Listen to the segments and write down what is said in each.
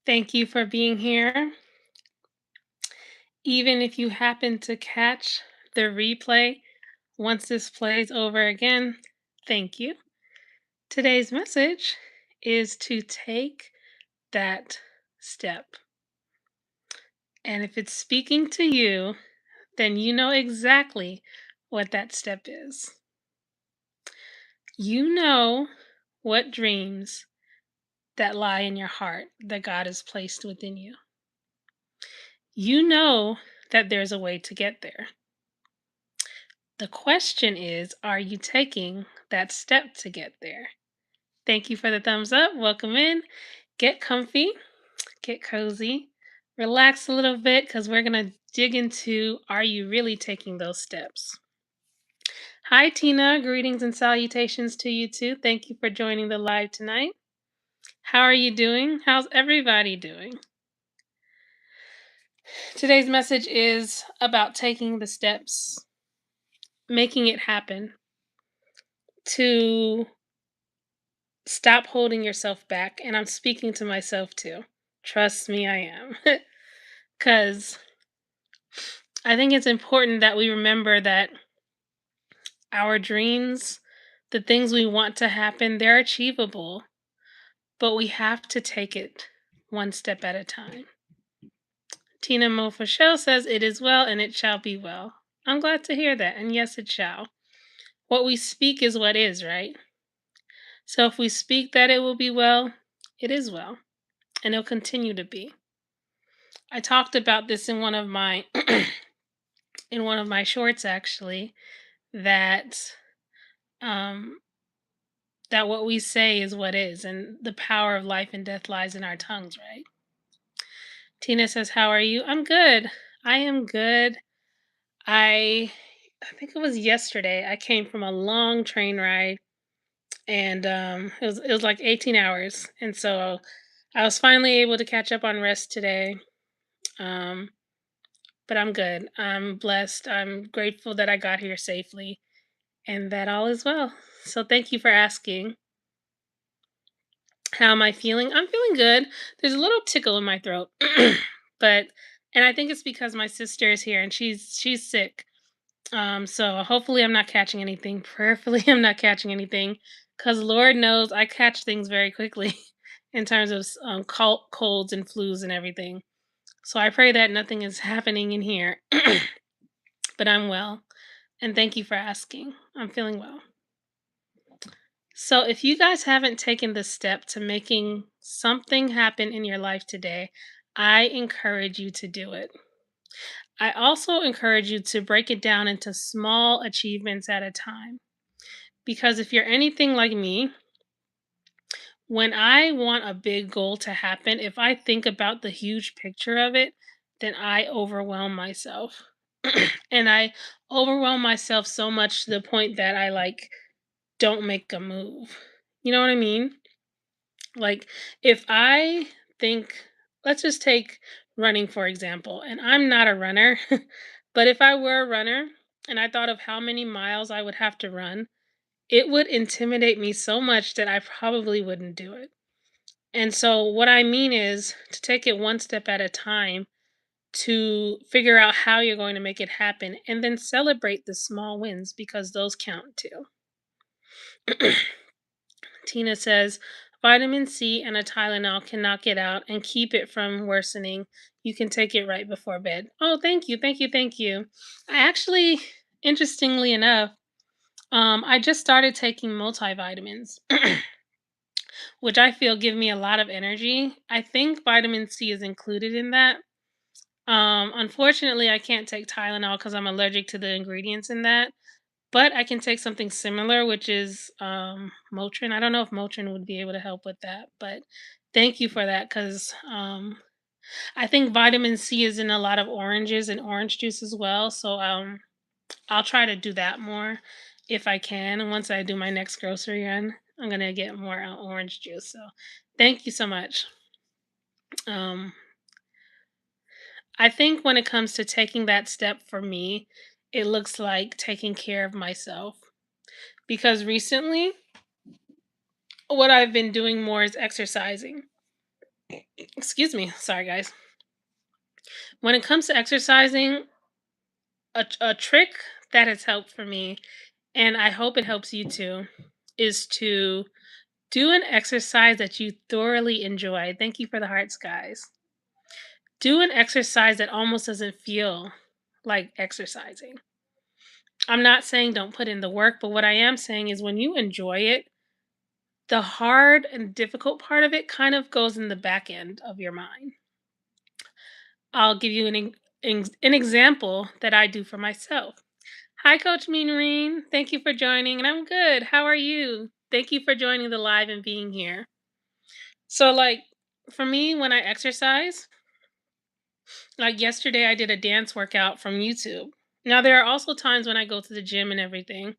Thank you for being here. Even if you happen to catch the replay once this plays over again, thank you. Today's message is to take that step. And if it's speaking to you, then you know exactly what that step is. You know what dreams that lie in your heart that God has placed within you. You know that there's a way to get there. The question is, are you taking that step to get there? Thank you for the thumbs up. Welcome in. Get comfy, get cozy, relax a little bit because we're going to dig into are you really taking those steps? Hi, Tina. Greetings and salutations to you too. Thank you for joining the live tonight. How are you doing? How's everybody doing? Today's message is about taking the steps, making it happen, to stop holding yourself back. And I'm speaking to myself too. Trust me, I am. Because I think it's important that we remember that our dreams, the things we want to happen, they're achievable, but we have to take it one step at a time. Tina Mofashel says, "It is well and it shall be well." I'm glad to hear that. And yes, it shall. What we speak is what is, right? So if we speak that it will be well, it is well, and it'll continue to be. I talked about this in one of my shorts actually, that um that what we say is what is, and the power of life and death lies in our tongues, right? Tina says, "How are you?" I'm good. I am good. I I think it was yesterday. I came from a long train ride, and it was like 18 hours, and so I was finally able to catch up on rest today. Um, but I'm good. I'm blessed. I'm grateful that I got here safely and that all is well. So thank you for asking. How am I feeling? I'm feeling good. There's a little tickle in my throat. but and I think it's because my sister is here and she's sick. So hopefully I'm not catching anything. Prayerfully I'm not catching anything cuz Lord knows I catch things very quickly in terms of colds and flus and everything. So I pray that nothing is happening in here. but I'm well. And thank you for asking. I'm feeling well. So, if you guys haven't taken the step to making something happen in your life today, I encourage you to do it. I also encourage you to break it down into small achievements at a time. Because if you're anything like me, when I want a big goal to happen, if I think about the huge picture of it, then I overwhelm myself. and I overwhelm myself so much to the point that I don't make a move. You know what I mean? Like, if I think, let's just take running for example, and I'm not a runner, but if I were a runner and I thought of how many miles I would have to run, it would intimidate me so much that I probably wouldn't do it. And so, what I mean is to take it one step at a time, to figure out how you're going to make it happen, and then celebrate the small wins because those count too. Tina says, vitamin C and a Tylenol can knock it out and keep it from worsening. You can take it right before bed. Oh, thank you, thank you, thank you. I actually, interestingly enough, I just started taking multivitamins, which I feel give me a lot of energy. I think vitamin C is included in that. Unfortunately, I can't take Tylenol because I'm allergic to the ingredients in that. But I can take something similar, which is Motrin. I don't know if Motrin would be able to help with that, but thank you for that because I think vitamin C is in a lot of oranges and orange juice as well. So I'll try to do that more if I can. And once I do my next grocery run, I'm gonna get more orange juice. So thank you so much. Um, I think when it comes to taking that step for me, it looks like taking care of myself because recently what I've been doing more is exercising. Excuse me. Sorry, guys. When it comes to exercising, a trick that has helped for me, and I hope it helps you too, is to do an exercise that you thoroughly enjoy. Thank you for the hearts, guys. Do an exercise that almost doesn't feel like exercising. I'm not saying don't put in the work, but what I am saying is when you enjoy it, the hard and difficult part of it kind of goes in the back end of your mind. I'll give you an example that I do for myself. Hi, Coach Mean. Thank you for joining, and I'm good. How are you? Thank you for joining the live and being here. So, like, for me, when I exercise, like yesterday, I did a dance workout from YouTube. Now, there are also times when I go to the gym and everything,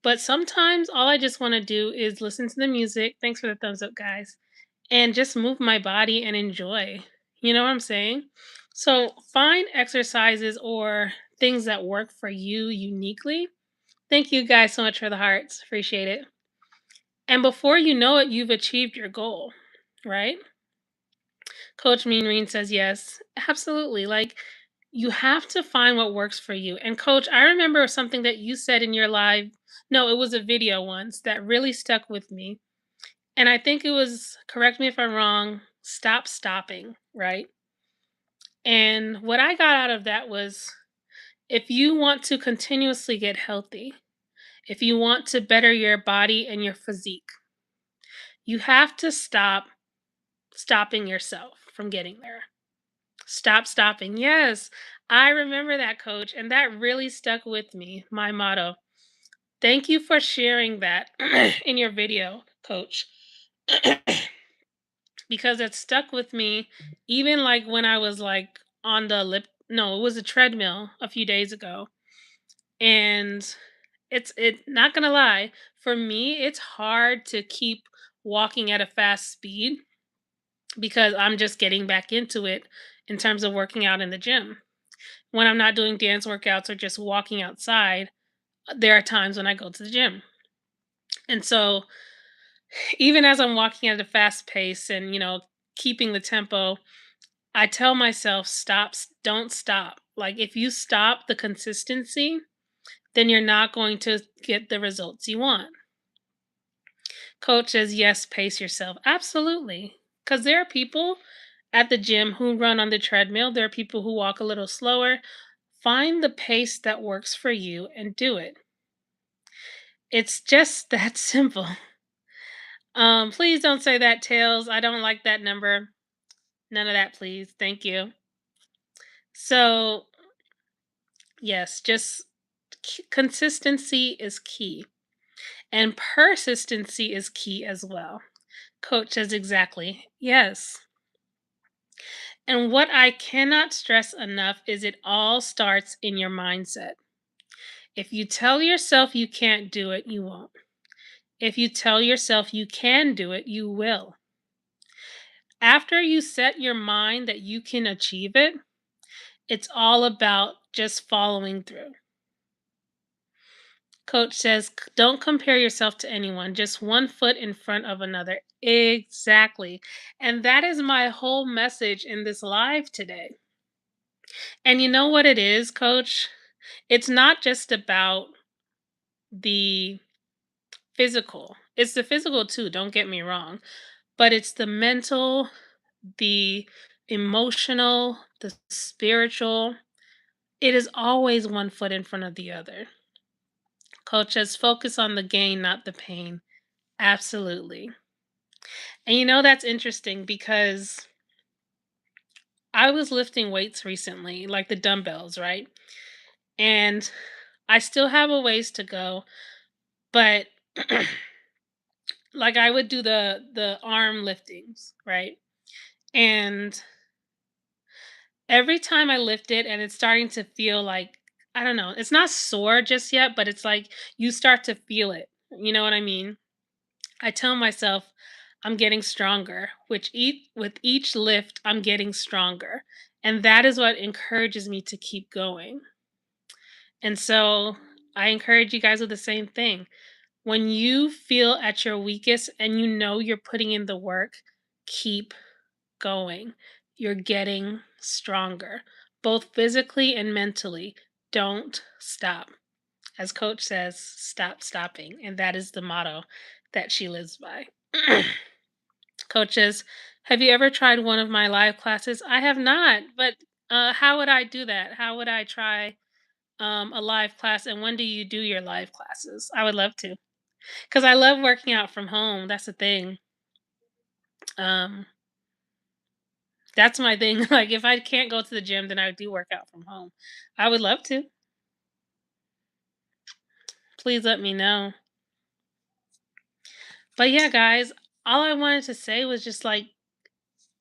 but sometimes all I just want to do is listen to the music. Thanks for the thumbs up, guys. And just move my body and enjoy. You know what I'm saying? So, find exercises or things that work for you uniquely. Thank you guys so much for the hearts. Appreciate it. And before you know it, you've achieved your goal, right? Coach Mean says yes. Absolutely. Like you have to find what works for you. And coach, I remember something that you said in your live, no, it was a video once that really stuck with me. And I think it was, correct me if I'm wrong, stop stopping, right? And what I got out of that was if you want to continuously get healthy, if you want to better your body and your physique, you have to stop stopping yourself from getting there. Stop stopping. Yes, I remember that, coach, and that really stuck with me. My motto. Thank you for sharing that in your video, coach, because it stuck with me even like when I was like on the lip no, it was a treadmill a few days ago. And it not going to lie, for me it's hard to keep walking at a fast speed because I'm just getting back into it in terms of working out in the gym. When I'm not doing dance workouts or just walking outside, there are times when I go to the gym. And so, even as I'm walking at a fast pace and, keeping the tempo, I tell myself, don't stop. Like, if you stop the consistency, then you're not going to get the results you want. Coach says, yes, pace yourself. Absolutely. Because there are people at the gym who run on the treadmill, there are people who walk a little slower. Find the pace that works for you and do it. It's just that simple. Please don't say that, Tails. I don't like that number. None of that, please. Thank you. So, yes, just consistency is key, and persistency is key as well. Coach says exactly. Yes. And what I cannot stress enough is it all starts in your mindset. If you tell yourself you can't do it, you won't. If you tell yourself you can do it, you will. After you set your mind that you can achieve it, it's all about just following through. Coach says, don't compare yourself to anyone, just one foot in front of another. Exactly. And that is my whole message in this live today. And you know what it is, coach? It's not just about the physical, it's the physical too, don't get me wrong, but it's the mental, the emotional, the spiritual. It is always one foot in front of the other. Coach says focus on the gain, not the pain. Absolutely. And that's interesting because I was lifting weights recently, like the dumbbells, right? And I still have a ways to go, but like I would do the arm liftings, right? And every time I lift it and it's starting to feel like, I don't know, it's not sore just yet, but it's like you start to feel it. You know what I mean? I tell myself I'm getting stronger, which with each lift I'm getting stronger. And that is what encourages me to keep going. And so I encourage you guys with the same thing. When you feel at your weakest and you know you're putting in the work, keep going. You're getting stronger, both physically and mentally. Don't stop. As coach says, stop stopping. And that is the motto that she lives by. Coaches, have you ever tried one of my live classes? I have not, but how would I do that? How would I try a live class? And when do you do your live classes? I would love to, because I love working out from home. That's the thing. Um, that's my thing. Like, if I can't go to the gym, then I do work out from home. I would love to. Please let me know. But yeah, guys, all I wanted to say was just like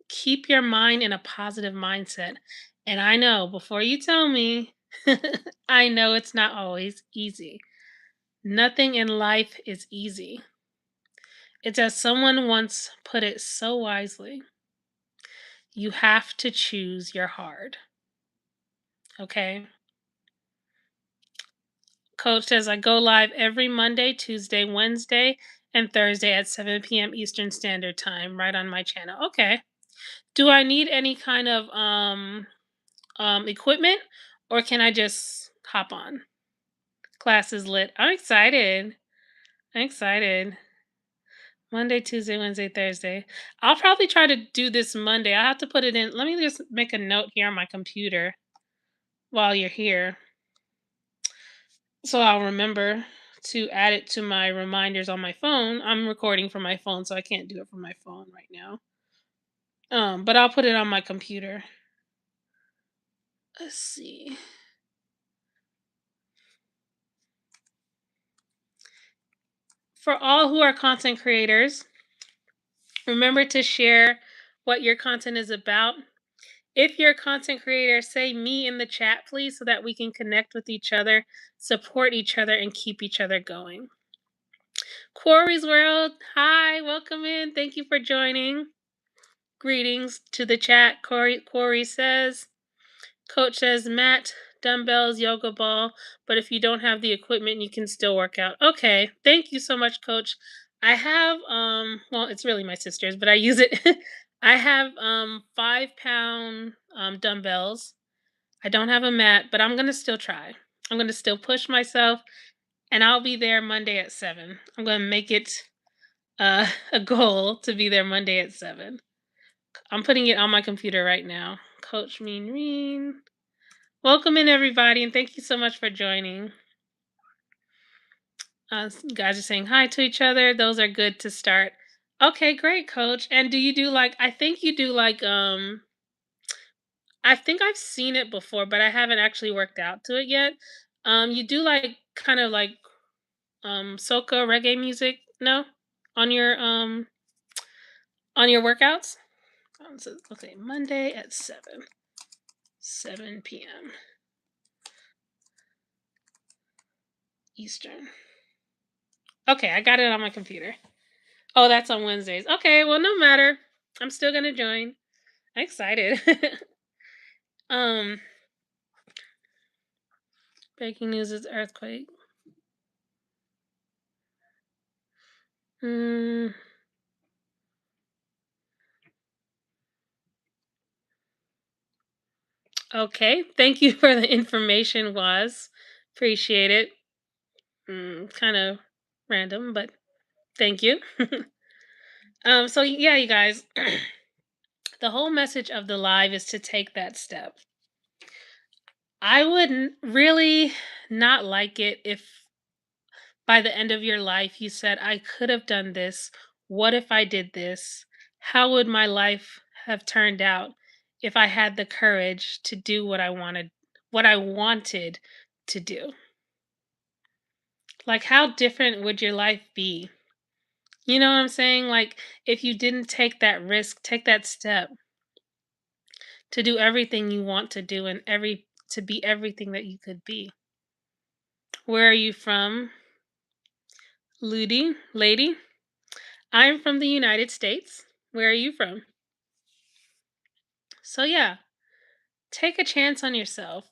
keep your mind in a positive mindset. And I know before you tell me, I know it's not always easy. Nothing in life is easy. It's as someone once put it so wisely, you have to choose your hard. Okay? Coach says I go live every Monday, Tuesday, Wednesday, and Thursday at 7 p.m. Eastern Standard Time right on my channel. Okay. Do I need any kind of equipment, or can I just hop on? Class is lit. I'm excited. I'm excited. Monday, Tuesday, Wednesday, Thursday. I'll probably try to do this Monday. I have to put it in. Let me just make a note here on my computer while you're here. So I'll remember to add it to my reminders on my phone. I'm recording from my phone, so I can't do it from my phone right now. But I'll put it on my computer. Let's see. For all who are content creators, remember to share what your content is about. If you're a content creator, say me in the chat, please, so that we can connect with each other, support each other, and keep each other going. Corey's World, hi, welcome in. Thank you for joining. Greetings to the chat. Corey says, Coach says, Matt, dumbbells, yoga ball, but if you don't have the equipment, you can still work out. Okay, thank you so much, Coach. I have well, it's really my sister's, but I use it. I have 5 pound dumbbells. I don't have a mat, but I'm gonna still try. I'm gonna still push myself, and I'll be there Monday at 7. I'm gonna make it a goal to be there Monday at 7. I'm putting it on my computer right now. Coach Mean. Welcome in, everybody, and thank you so much for joining. You guys are saying hi to each other. Those are good to start. Okay, great, Coach. And do you do like? I think you do like. I think I've seen it before, but I haven't actually worked out to it yet. You do like kind of like soca reggae music, no, on your workouts. So, okay, Monday at 7 p.m. Eastern. Okay, I got it on my computer. Oh, that's on Wednesdays. Okay, well, no matter. I'm still gonna join. I'm excited. um, breaking news is earthquake. Mm, okay, thank you for the information. Was appreciate it. Kind of random, but thank you. So yeah, you guys, the whole message of the live is to take that step. I would really not like it if by the end of your life you said, I could have done this. What if I did this? How would my life have turned out if I had the courage to do what I wanted to do? Like, how different would your life be? You know what I'm saying? Like, if you didn't take that risk, take that step to do everything you want to do and to be everything that you could be. Where are you from, lady? I'm from the United States. Where are you from? So yeah, take a chance on yourself.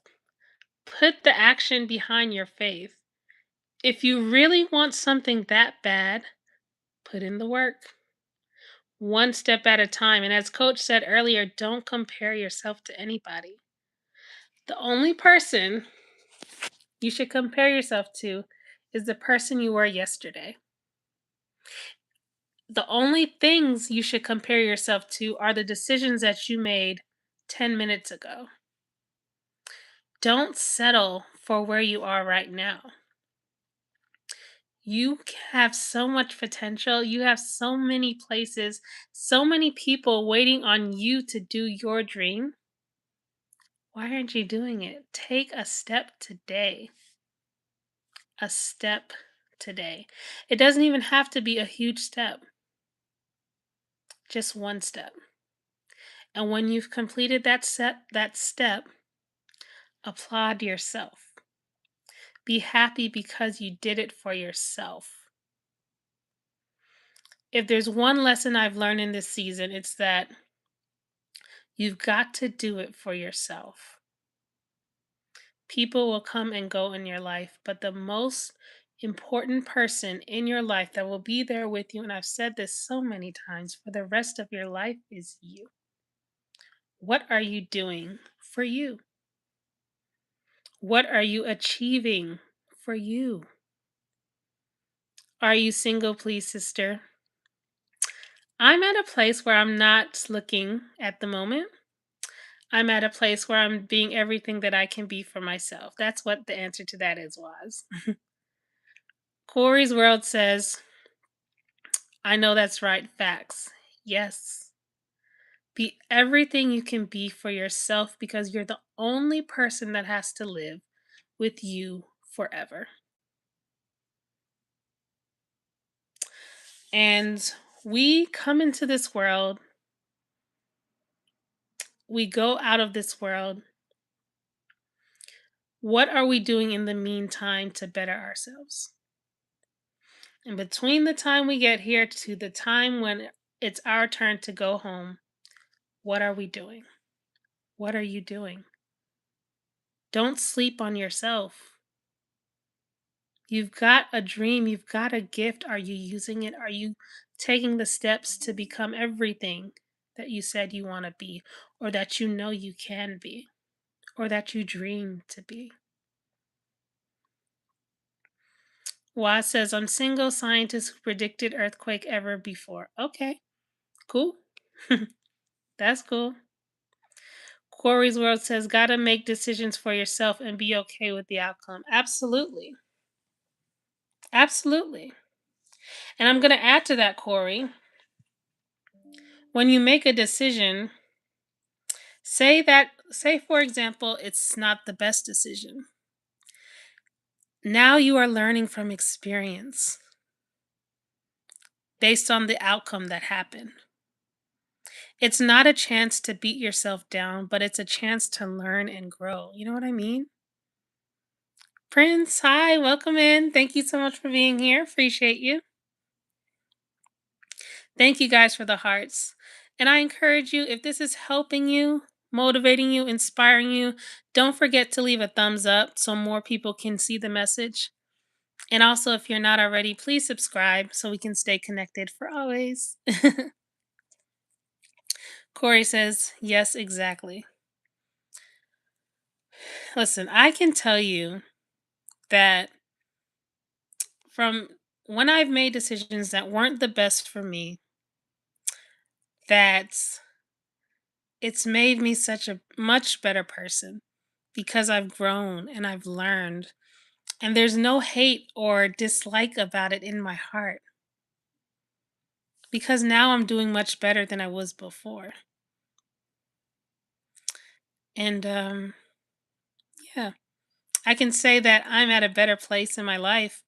Put the action behind your faith. If you really want something that bad, put in the work. one step at a time. And as coach said earlier, don't compare yourself to anybody. The only person you should compare yourself to is the person you were yesterday. The only things you should compare yourself to are the decisions that you made 10 minutes ago. Don't settle for where you are right now. You have so much potential. You have so many places, so many people waiting on you to do your dream. Why aren't you doing it? Take a step today. A step today. It doesn't even have to be a huge step, just one step. And when you've completed that step, applaud yourself. Be happy because you did it for yourself. If there's one lesson I've learned in this season, it's that you've got to do it for yourself. People will come and go in your life, but the most important person in your life that will be there with you, and I've said this so many times, for the rest of your life is you. What are you doing for you? What are you achieving for you? Are you single, please, sister? I'm at a place where I'm not looking at the moment. I'm at a place where I'm being everything that I can be for myself. That's what the answer to that is was. Corey's World says, I know that's right. Facts. Yes. Be everything you can be for yourself because you're the only person that has to live with you forever. And we come into this world, we go out of this world. What are we doing in the meantime to better ourselves? And between the time we get here to the time when it's our turn to go home, what are we doing? What are you doing? Don't sleep on yourself. You've got a dream, you've got a gift. Are you using it? Are you taking the steps to become everything that you said you want to be, or that you know you can be, or that you dream to be? Waz says, I'm single scientist who predicted earthquake ever before. Okay, cool. That's cool. Corey's World says, gotta make decisions for yourself and be okay with the outcome. Absolutely. Absolutely. And I'm going to add to that, Corey. When you make a decision, say, for example, it's not the best decision. Now you are learning from experience based on the outcome that happened. It's not a chance to beat yourself down, but it's a chance to learn and grow. You know what I mean? Prince, hi, welcome in. Thank you so much for being here. Appreciate you. Thank you guys for the hearts. And I encourage you, if this is helping you, motivating you, inspiring you, don't forget to leave a thumbs up so more people can see the message. And also, if you're not already, please subscribe so we can stay connected for always. Corey says, yes, exactly. Listen, I can tell you that from when I've made decisions that weren't the best for me, that it's made me such a much better person because I've grown and I've learned. And there's no hate or dislike about it in my heart because now I'm doing much better than I was before. And yeah, I can say that I'm at a better place in my life,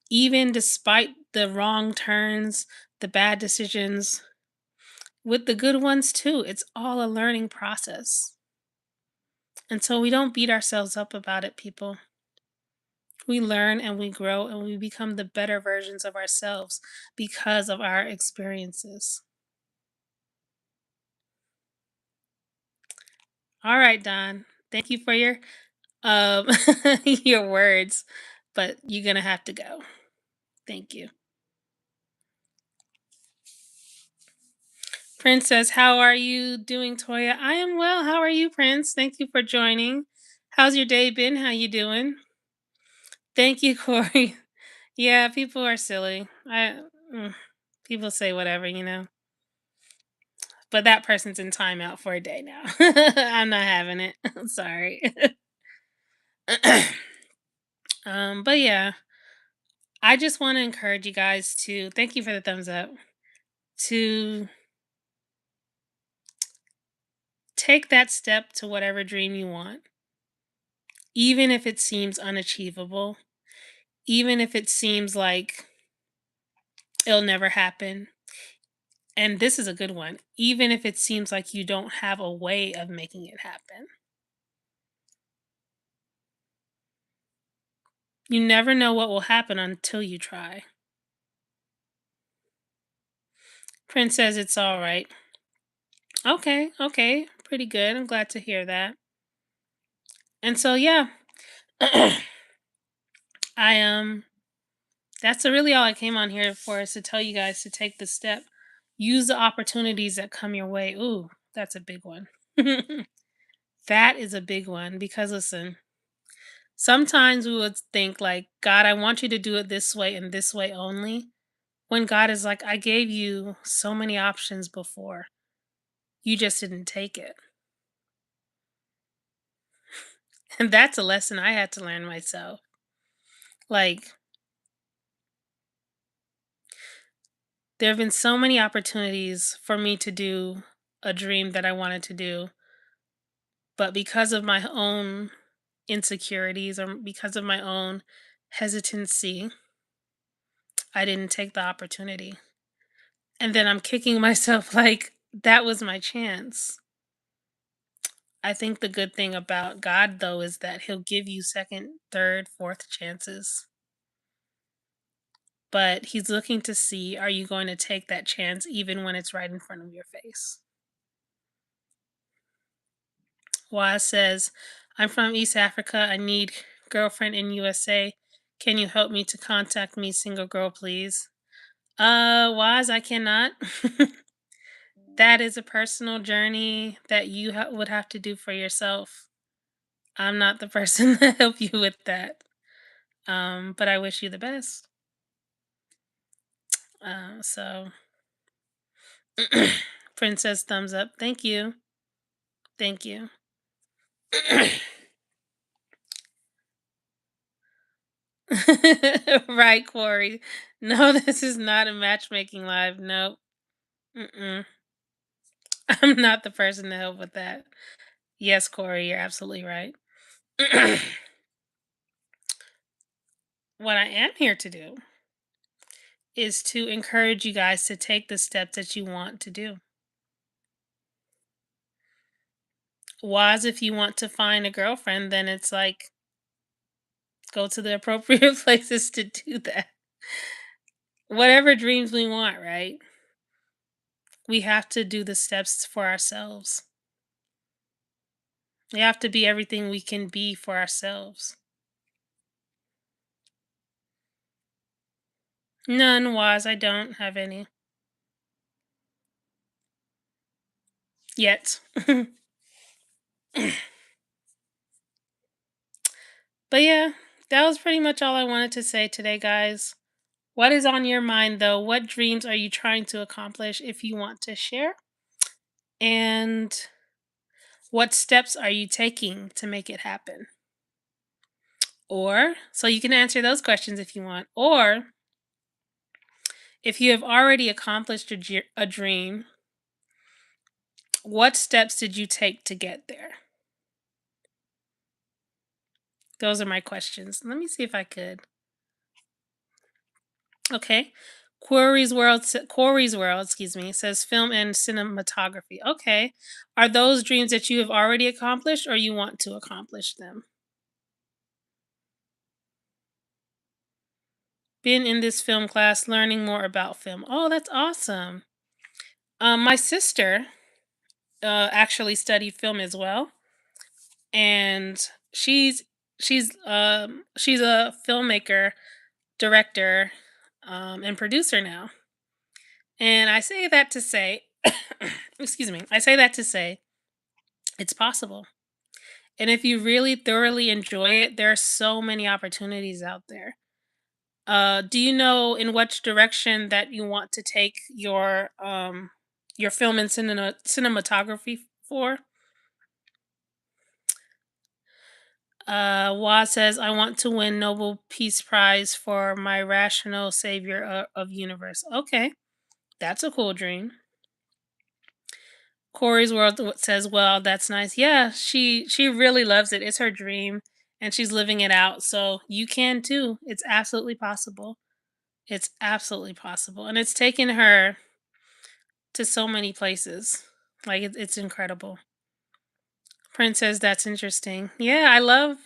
even despite the wrong turns, the bad decisions, with the good ones too. It's all a learning process. And so we don't beat ourselves up about it, people. We learn and we grow and we become the better versions of ourselves because of our experiences. All right, Don. Thank you for your um your words, but you're going to have to go. Thank you. Princess, how are you doing, Toya? I am well. How are you, Prince? Thank you for joining. How's your day been? How you doing? Thank you, Corey. Yeah, people are silly. Mm, people say whatever. But that person's in timeout for a day now. I'm not having it. I'm sorry. But yeah, I just want to encourage you guys to thank you for the thumbs up to take that step to whatever dream you want, even if it seems unachievable, even if it seems like it'll never happen. And this is a good one. Even if it seems like you don't have a way of making it happen. You never know what will happen until you try. Prince says it's all right. Okay, okay. Pretty good. I'm glad to hear that. And so yeah, I that's really all I came on here for, is to tell you guys to take the step. Use the opportunities that come your way. Ooh, that's a big one. That is a big one because listen, sometimes we would think like, God, I want you to do it this way and this way only. When God is like, I gave you so many options before. You just didn't take it. And that's a lesson I had to learn myself. Like, there have been so many opportunities for me to do a dream that I wanted to do, but because of my own insecurities or because of my own hesitancy, I didn't take the opportunity. And then I'm kicking myself like that was my chance. I think the good thing about God, though, is that He'll give you second, third, fourth chances. But He's looking to see, are you going to take that chance even when it's right in front of your face? Waz says, I'm from East Africa. I need girlfriend in USA. Can you help me to contact me, single girl, please? Waz, I cannot. That is a personal journey that you would have to do for yourself. I'm not the person to help you with that. But I wish you the best. So, Princess thumbs up. Thank you. Thank you. Right, Corey. No, this is not a matchmaking live. Nope. Mm-mm. I'm not the person to help with that. Yes, Corey, you're absolutely right. What I am here to do is to encourage you guys to take the steps that you want to do. Wise, if you want to find a girlfriend, then it's like go to the appropriate places to do that. Whatever dreams we want, right? We have to do the steps for ourselves. We have to be everything we can be for ourselves. None, Wise. I don't have any yet. But yeah, that was pretty much all I wanted to say today, guys. What is on your mind, though? What dreams are you trying to accomplish if you want to share? And what steps are you taking to make it happen? Or, so you can answer those questions if you want. Or, if you have already accomplished a dream, what steps did you take to get there? Those are my questions. Let me see if I could. Okay. Quarry's World, excuse me, says film and cinematography. Okay. Are those dreams that you have already accomplished or you want to accomplish them? Been in this film class learning more about film. Oh, that's awesome. My sister actually studied film as well, and she's a filmmaker, director, and producer now. And I say that to say Excuse me. I say that to say it's possible. And if you really thoroughly enjoy it, there are so many opportunities out there. Do you know in which direction that you want to take your film and cinematography for? Waz says, "I want to win Nobel Peace Prize for my rational savior of universe." Okay, that's a cool dream. Corey's World says, "Well, that's nice. Yeah, she really loves it. It's her dream, and she's living it out. So you can too. It's absolutely possible. It's absolutely possible, and it's taken her to so many places. Like it's incredible." Prince says, "That's interesting. Yeah, I love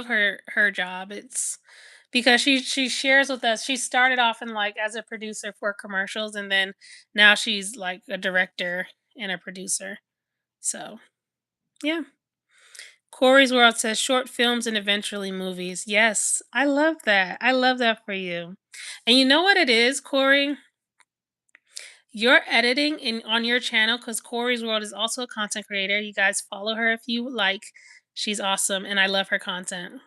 her job. It's because she shares with us. She started off in like as a producer for commercials, and then now she's like a director and a producer. So yeah." Corey's World says short films and eventually movies. Yes, I love that. I love that for you. And you know what it is, Corey? Your editing in on your channel, because Corey's World is also a content creator. You guys follow her if you like. She's awesome, and I love her content.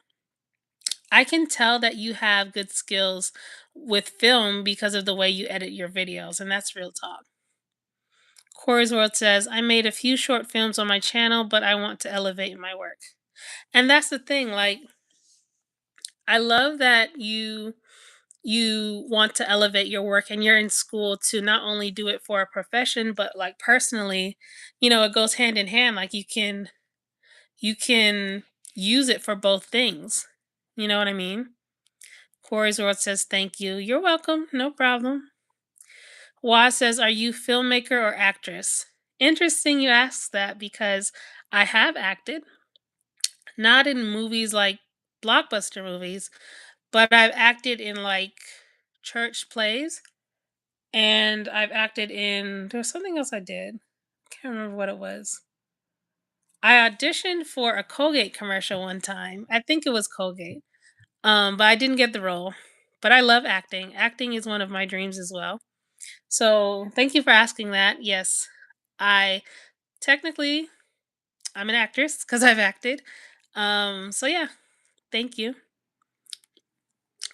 I can tell that you have good skills with film because of the way you edit your videos, and that's real talk. Corey's World says, "I made a few short films on my channel, but I want to elevate my work." And that's the thing, like I love that you want to elevate your work and you're in school to not only do it for a profession but like personally, it goes hand in hand. Like you can use it for both things. You know what I mean? Corey's World says, "Thank you." You're welcome. No problem. Waz says, "Are you filmmaker or actress?" Interesting you ask that because I have acted, not in movies like blockbuster movies, but I've acted in like church plays and I've acted in there's something else I did. Can't remember what it was. I auditioned for a Colgate commercial one time. I think it was Colgate. But I didn't get the role. But I love acting. Acting is one of my dreams as well. So thank you for asking that. Yes, I technically I'm an actress because I've acted. So yeah, thank you.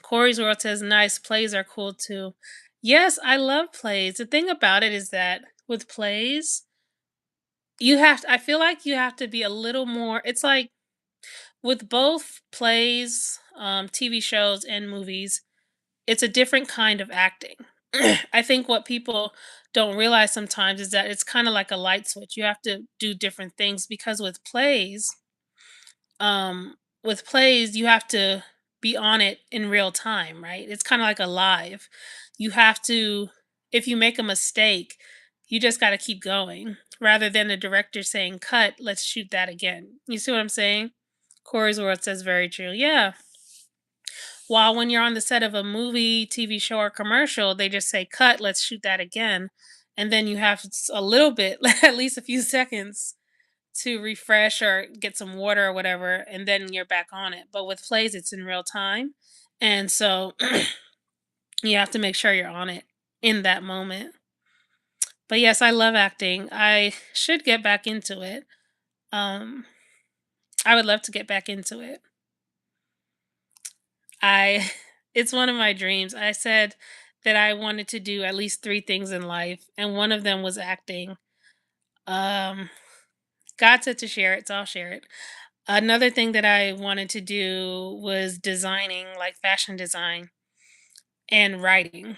Corey's World says nice plays are cool too. Yes, I love plays. The thing about it is that with plays, I feel like you have to be a little more it's like with both plays, TV shows and movies, it's a different kind of acting. I think what people don't realize sometimes is that it's kind of like a light switch. You have to do different things because um with plays you have to be on it in real time, right? It's kind of like a live. You have to if you make a mistake, you just got to keep going rather than the director saying cut, let's shoot that again. You see what I'm saying? Corey's World says very true. Yeah. While when you're on the set of a movie, TV show, or commercial, they just say cut, let's shoot that again. And then you have a little bit, at least a few seconds to refresh or get some water or whatever, and then you're back on it. But with plays, it's in real time. And so you have to make sure you're on it in that moment. But yes, I love acting. I should get back into it. Um, I would love to get back into it. I it's one of my dreams. I said that I wanted to do at least 3 things in life, and one of them was acting. Um, God said to share it, so I'll share it. Another thing that I wanted to do was designing, like fashion design and writing.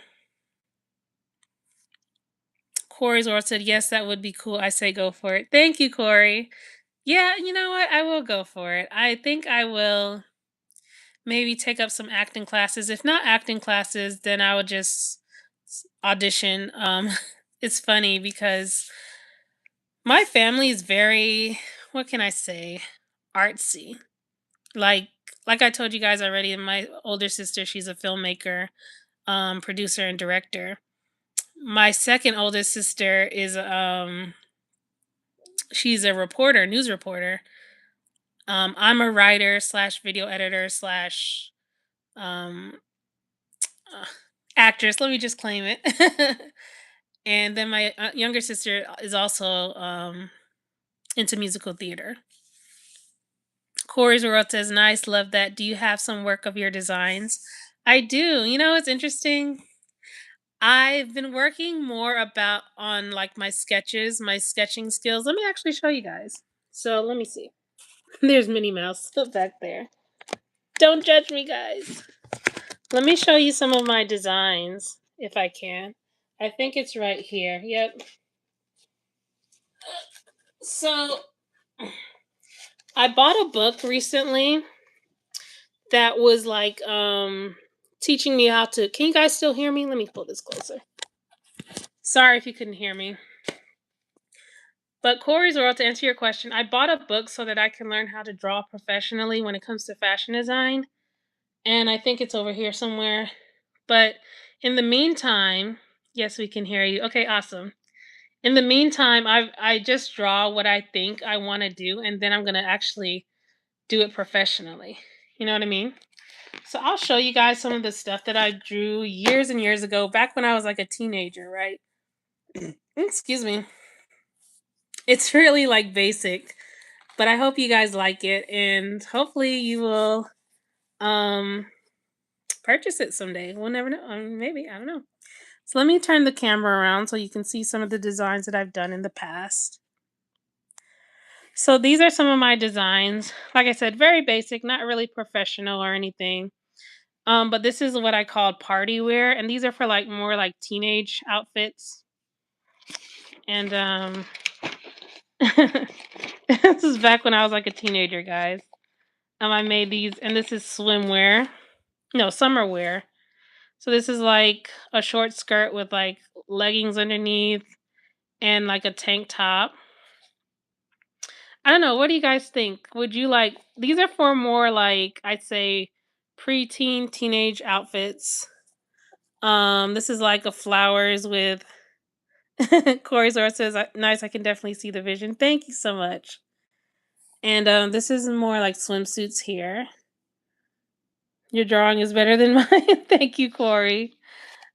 Corey's or said, "Yes, that would be cool." I say, "Go for it." Thank you, Corey. Yeah, you know what? I will go for it. I think I will maybe take up some acting classes. If not acting classes, then I would just audition. It's funny because my family is very, what can I say, artsy. Like like I told you guys already, my older sister, she's a filmmaker, producer and director. My second oldest sister is she's a reporter, news reporter. I'm a writer slash video editor slash um uh, actress. Let me just claim it. And then my younger sister is also into musical theater. Corey's World says, "Nice, love that. Do you have some work of your designs?" I do. You know, it's interesting. I've been working more about on like my sketches, my sketching skills. Let me actually show you guys. So let me see. There's Minnie Mouse back there. Don't judge me, guys. Let me show you some of my designs if I can. I think it's right here. Yep. So I bought a book recently that was like teaching me how to. Can you guys still hear me? Let me pull this closer. Sorry if you couldn't hear me. But Corey's World, to answer your question, I bought a book so that I can learn how to draw professionally when it comes to fashion design. And I think it's over here somewhere. But in the meantime, yes, we can hear you. Okay, awesome. In the meantime, I just draw what I think I want to do, and then I'm gonna actually do it professionally. You know what I mean? So I'll show you guys some of the stuff that I drew years and years ago, back when I was like a teenager, right? Excuse me. It's really like basic, but I hope you guys like it, and hopefully you will um purchase it someday. We'll never know. Maybe, I don't know. So let me turn the camera around so you can see some of the designs that I've done in the past. So these are some of my designs. Like I said, very basic, not really professional or anything. But this is what I called party wear, and these are for like more like teenage outfits. And this is back when I was like a teenager, guys. I made these, and this is swimwear. No, summer wear. So this is like a short skirt with like leggings underneath and like a tank top. I don't know. What do you guys think? Would you like these are for more like I'd say preteen teenage outfits. This is like a flowers with Corey Zora says nice, I can definitely see the vision. Thank you so much. And this is more like swimsuits here. Your drawing is better than mine. Thank you, Corey.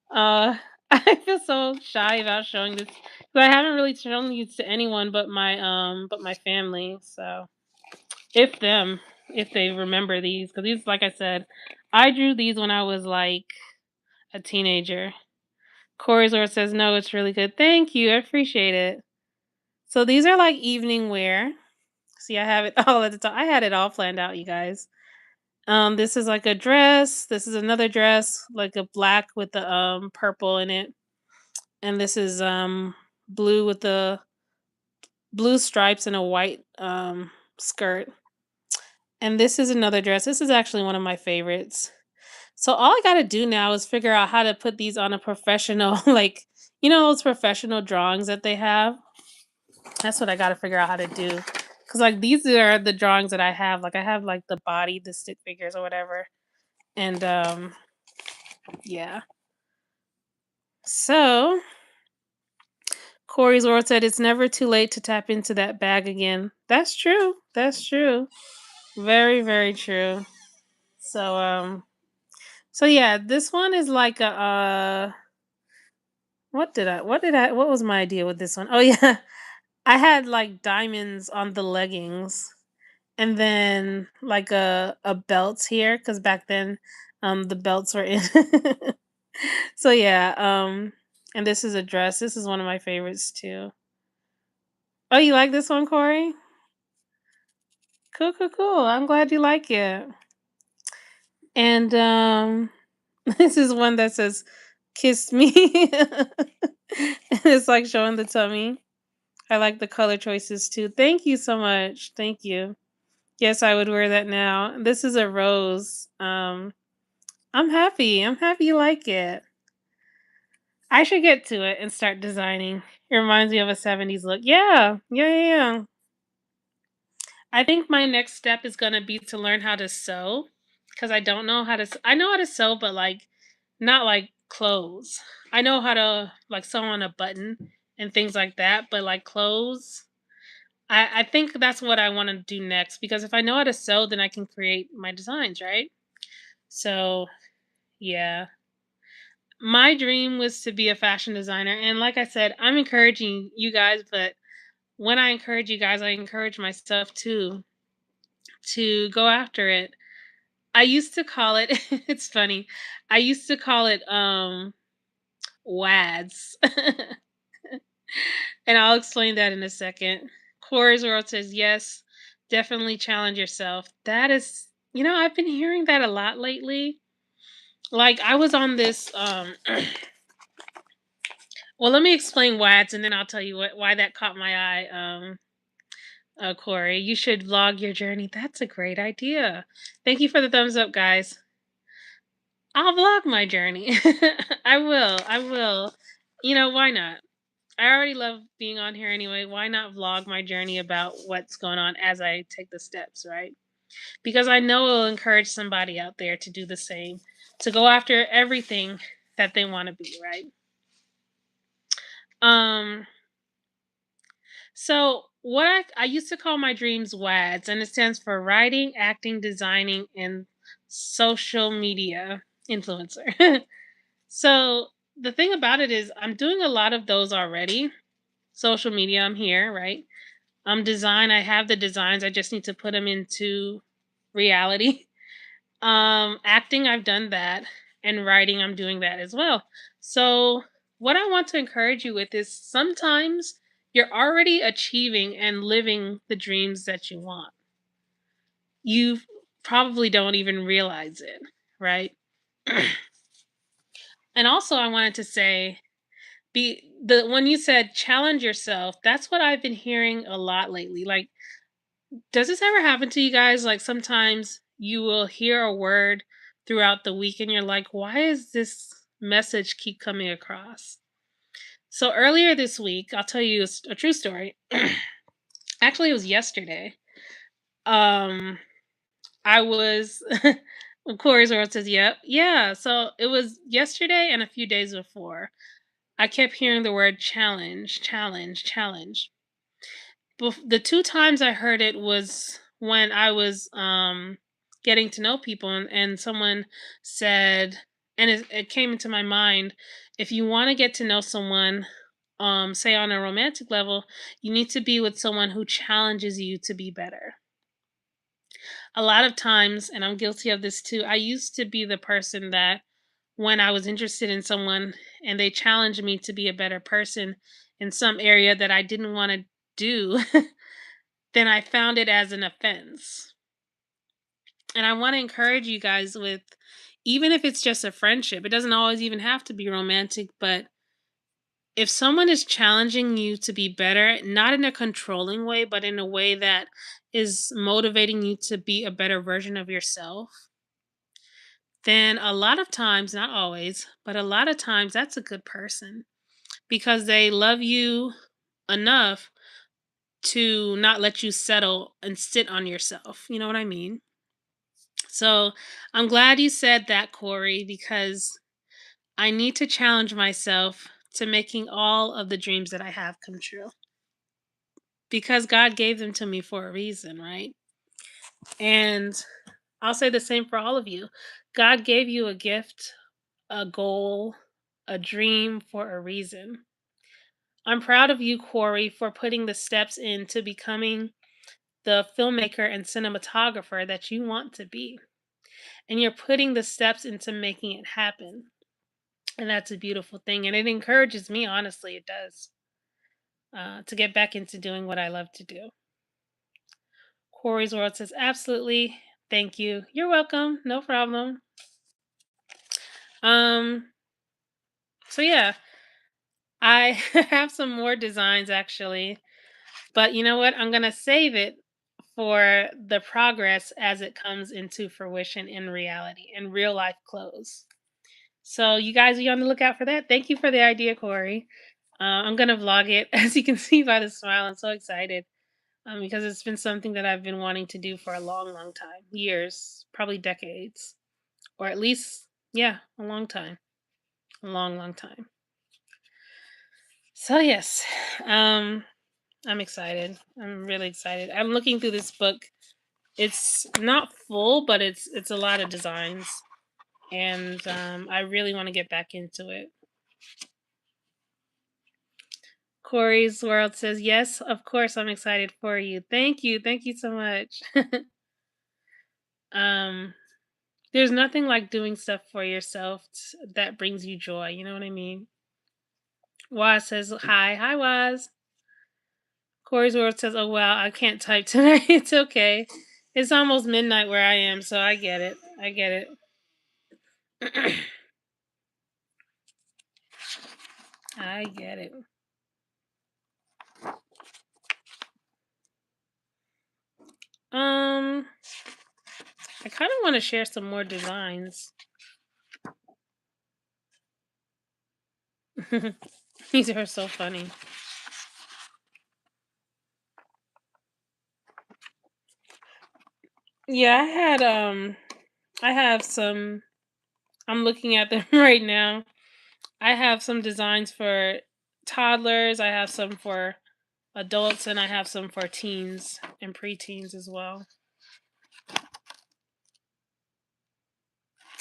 Uh, I feel so shy about showing this because I haven't really shown these to anyone but my family. So if them if they remember these because these like I said, I drew these when I was like a teenager. Corey's Zora says no, it's really good. Thank you, I appreciate it. So these are like evening wear. See, I have it all at the top. I had it all planned out, you guys. This is like a dress. This is another dress, like a black with the purple in it. And this is blue with the blue stripes and a white skirt. And this is another dress. This is actually one of my favorites. So all I gotta do now is figure out how to put these on a professional, like you know those professional drawings that they have. That's what I gotta figure out how to do. Cause like these are the drawings that I have. Like I have like the body, the stick figures or whatever. And yeah. So Corey's World said it's never too late to tap into that bag again. That's true. That's true. Very, very true. So so yeah, this one is like a what was my idea with this one? Oh yeah. I had like diamonds on the leggings and then like a belt here cuz back then the belts were in. So yeah, and this is a dress. This is one of my favorites too. Oh, you like this one, Corey? Cool, cool, cool. I'm glad you like it. And this is one that says "Kiss Me." And it's like showing the tummy. I like the color choices too. Thank you so much. Thank you. Yes, I would wear that now. This is a rose. I'm happy. I'm happy you like it. I should get to it and start designing. It reminds me of a 70s look. Yeah. Yeah, yeah, yeah. I think my next step is gonna be to learn how to sew because I don't know how to. I know how to sew, but like not like clothes. I know how to like sew on a button and things like that, but like clothes, I think that's what I want to do next because if I know how to sew, then I can create my designs, right? So yeah, My dream was to be a fashion designer, and like I said, I'm encouraging you guys, but when I encourage you guys, I encourage myself too to go after it. I used to call it it's funny. I used to call it WADS. And I'll explain that in a second. Corey's World says, yes, definitely challenge yourself. That is, I've been hearing that a lot lately. Like I was on this well, let me explain WADS and then I'll tell you why that caught my eye. Corey, you should vlog your journey. That's a great idea. Thank you for the thumbs up, guys. I'll vlog my journey. I will. I will. Why not? I already love being on here anyway. Why not vlog my journey about what's going on as I take the steps, right? Because I know it'll encourage somebody out there to do the same, to go after everything that they want to be, right? Um, so what I used to call my dreams WADs, and it stands for writing, acting, designing, and social media influencer. So the thing about it is I'm doing a lot of those already. Social media, I'm here, right? Design, I have the designs. I just need to put them into reality. Acting, I've done that, and writing, I'm doing that as well. So what I want to encourage you with is sometimes you're already achieving and living the dreams that you want. You probably don't even realize it, right? And also I wanted to say be the when you said challenge yourself, that's what I've been hearing a lot lately. Like, does this ever happen to you guys? Like sometimes you will hear a word throughout the week and you're like, why is this message keep coming across? So earlier this week, I'll tell you a true story. Actually, it was yesterday. Um, I was of course where it says, yep. Yeah. So it was yesterday and a few days before. I kept hearing the word challenge, challenge, challenge. The two times I heard it was when I was getting to know people, and someone said, and it came into my mind, if you want to get to know someone, say on a romantic level, you need to be with someone who challenges you to be better. A lot of times, and I'm guilty of this too, I used to be the person that when I was interested in someone and they challenged me to be a better person in some area that I didn't want to do, then I found it as an offense. And I want to encourage you guys with, even if it's just a friendship, it doesn't always even have to be romantic, but if someone is challenging you to be better, not in a controlling way, but in a way that is motivating you to be a better version of yourself, then a lot of times, not always, but a lot of times that's a good person because they love you enough to not let you settle and sit on yourself. You know what I mean? So I'm glad you said that, Corey, because I need to challenge myself to making all of the dreams that I have come true because God gave them to me for a reason, right? And I'll say the same for all of you. God gave you a gift, a goal, a dream for a reason. I'm proud of you, Corey, for putting the steps into becoming the filmmaker and cinematographer that you want to be. And you're putting the steps into making it happen. And that's a beautiful thing. And it encourages me, honestly, it does, to get back into doing what I love to do. Corey's World says, absolutely. Thank you. You're welcome. No problem. Um, so yeah, I have some more designs actually. But you know what? I'm going to save it for the progress as it comes into fruition in reality, in real life clothes. So you guys be on the lookout for that. Thank you for the idea, Corey. I'm gonna vlog it. As you can see by the smile, I'm so excited because it's been something that I've been wanting to do for a long, long time, years, probably decades, or at least, yeah, a long time, a long, long time. So yes, um, I'm excited. I'm really excited. I'm looking through this book. It's not full, but it's a lot of designs. and I really want to get back into it. Corey's World says, "Yes, of course, I'm excited for you. Thank you so much." um, there's nothing like doing stuff for yourself that brings you joy. You know what I mean? Waz says, hi, Waz. Corey's World says, "Oh wow, I can't type tonight. It's okay. It's almost midnight where I am, so I get it. I get it. I get it." Um, I kind of want to share some more designs. These are so funny. Yeah, I have some. I'm looking at them right now. I have some designs for toddlers. I have some for adults, and I have some for teens and preteens as well.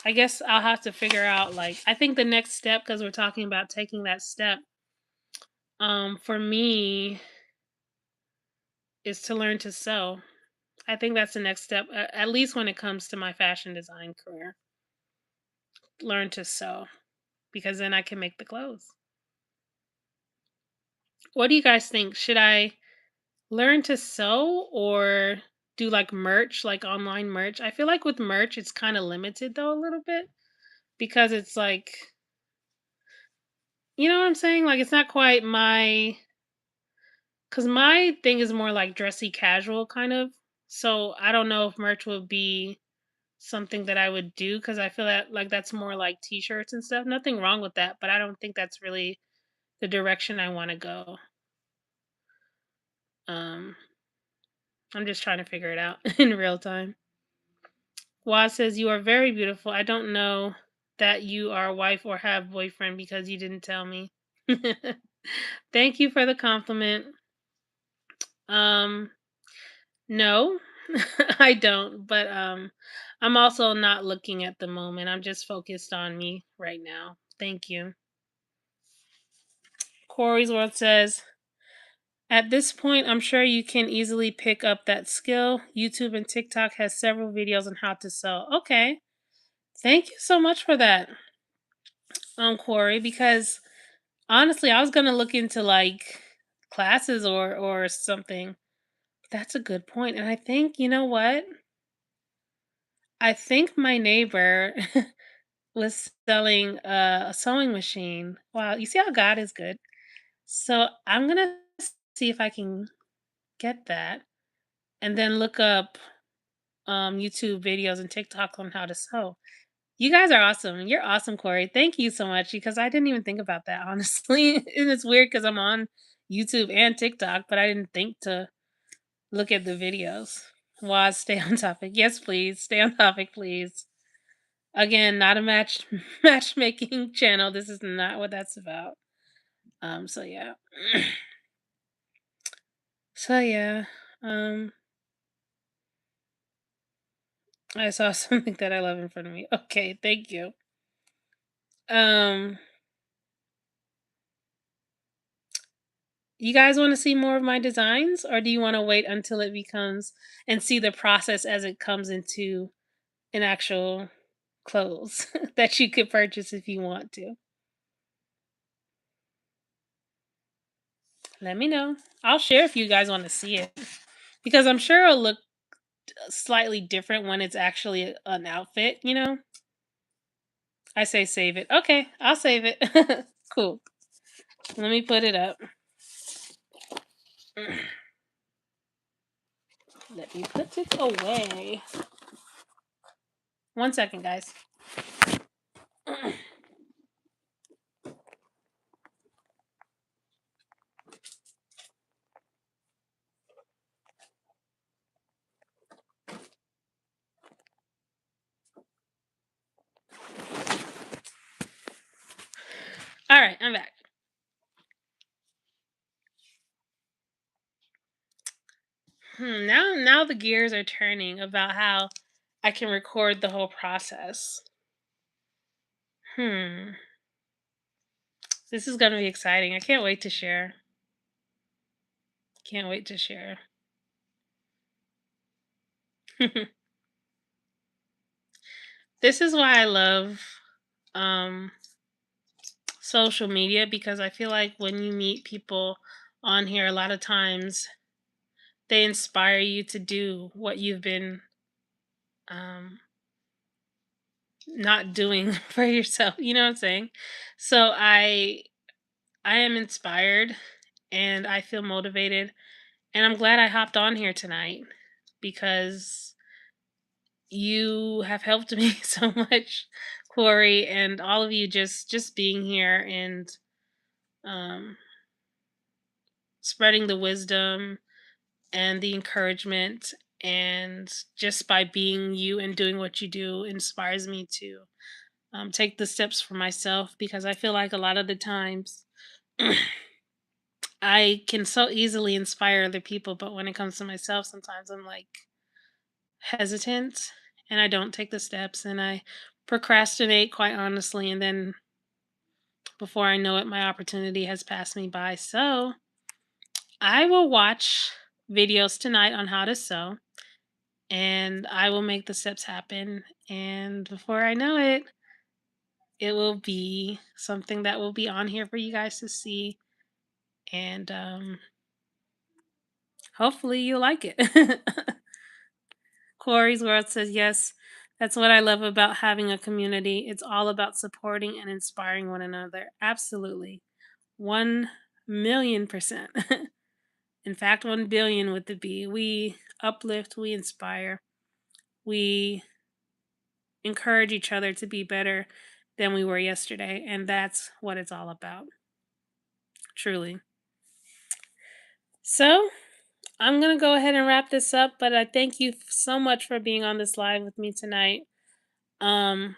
I guess I'll have to figure out, like, I think the next step, because we're talking about taking that step, for me is to learn to sew. I think that's the next step, at least when it comes to my fashion design career. Learn to sew, because then I can make the clothes. What do you guys think? Should I learn to sew or do like merch, like online merch? I feel like with merch, it's kind of limited though a little bit because it's like, you know what I'm saying? Like it's not quite my, because my thing is more like dressy casual kind of. So I don't know if merch would be something that I would do because I feel that like that's more like t-shirts and stuff. Nothing wrong with that, but I don't think that's really the direction I want to go. Um, I'm just trying to figure it out in real time. Waz says, "You are very beautiful. I don't know that you are a wife or have boyfriend because you didn't tell me." Thank you for the compliment. Um, no, I don't, but I'm also not looking at the moment. I'm just focused on me right now. Thank you. Corey's World says, "At this point, I'm sure you can easily pick up that skill. YouTube and TikTok has several videos on how to sew." Okay. Thank you so much for that, Corey, because honestly, I was gonna look into like classes or something. That's a good point. And I think, you know what? I think my neighbor was selling a sewing machine. Wow, you see how God is good. So I'm gonna see if I can get that and then look up YouTube videos and TikTok on how to sew. You guys are awesome. You're awesome, Corey. Thank you so much because I didn't even think about that, honestly. And it's weird because I'm on YouTube and TikTok, but I didn't think to look at the videos. Waz, stay on topic. Yes, please. Stay on topic, please. Again, not a matchmaking channel. This is not what that's about. So yeah. So yeah. Um I saw something that I love in front of me. Okay, thank you. Um You guys want to see more of my designs or do you want to wait until it becomes and see the process as it comes into an actual clothes that you could purchase if you want to? Let me know. I'll share if you guys want to see it because I'm sure it'll look slightly different when it's actually an outfit, you know? I say save it. Okay, I'll save it. Cool. Let me put it up. Let me put it away. 1 second, guys. All right, I'm back. Now the gears are turning about how I can record the whole process. Hmm. This is gonna be exciting. I can't wait to share. Can't wait to share. This is why I love um social media, because I feel like when you meet people on here, a lot of times they inspire you to do what you've been um not doing for yourself. You know what I'm saying? So I am inspired and I feel motivated, and I'm glad I hopped on here tonight because you have helped me so much, Corey, and all of you just being here and um spreading the wisdom and the encouragement, and just by being you and doing what you do inspires me to take the steps for myself, because I feel like a lot of the times I can so easily inspire other people, but when it comes to myself, sometimes I'm like hesitant and I don't take the steps and I procrastinate, quite honestly. And then before I know it, my opportunity has passed me by. So I will watch videos tonight on how to sew, and I will make the steps happen. And before I know it, it will be something that will be on here for you guys to see. And hopefully you like it. Corey's World says, yes, that's what I love about having a community. It's all about supporting and inspiring one another. Absolutely. 1,000,000%. In fact, 1 billion with the B. We uplift, we inspire, we encourage each other to be better than we were yesterday. And that's what it's all about, truly. So I'm going to go ahead and wrap this up, but I thank you so much for being on this live with me tonight. Um,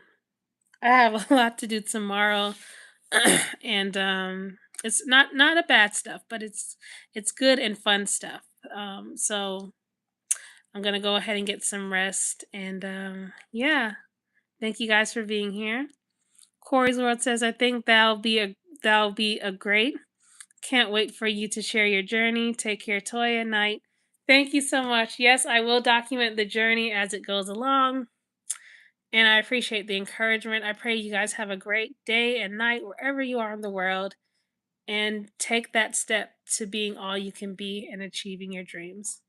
I have a lot to do tomorrow, and it's not a bad stuff, but it's good and fun stuff. So I'm gonna go ahead and get some rest, and yeah, thank you guys for being here. Corey's World says, "I think that'll be a great. Can't wait for you to share your journey. Take care, Toya Night." Thank you so much. Yes, I will document the journey as it goes along. And I appreciate the encouragement. I pray you guys have a great day and night wherever you are in the world, and take that step to being all you can be and achieving your dreams.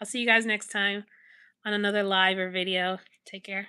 I'll see you guys next time on another live or video. Take care.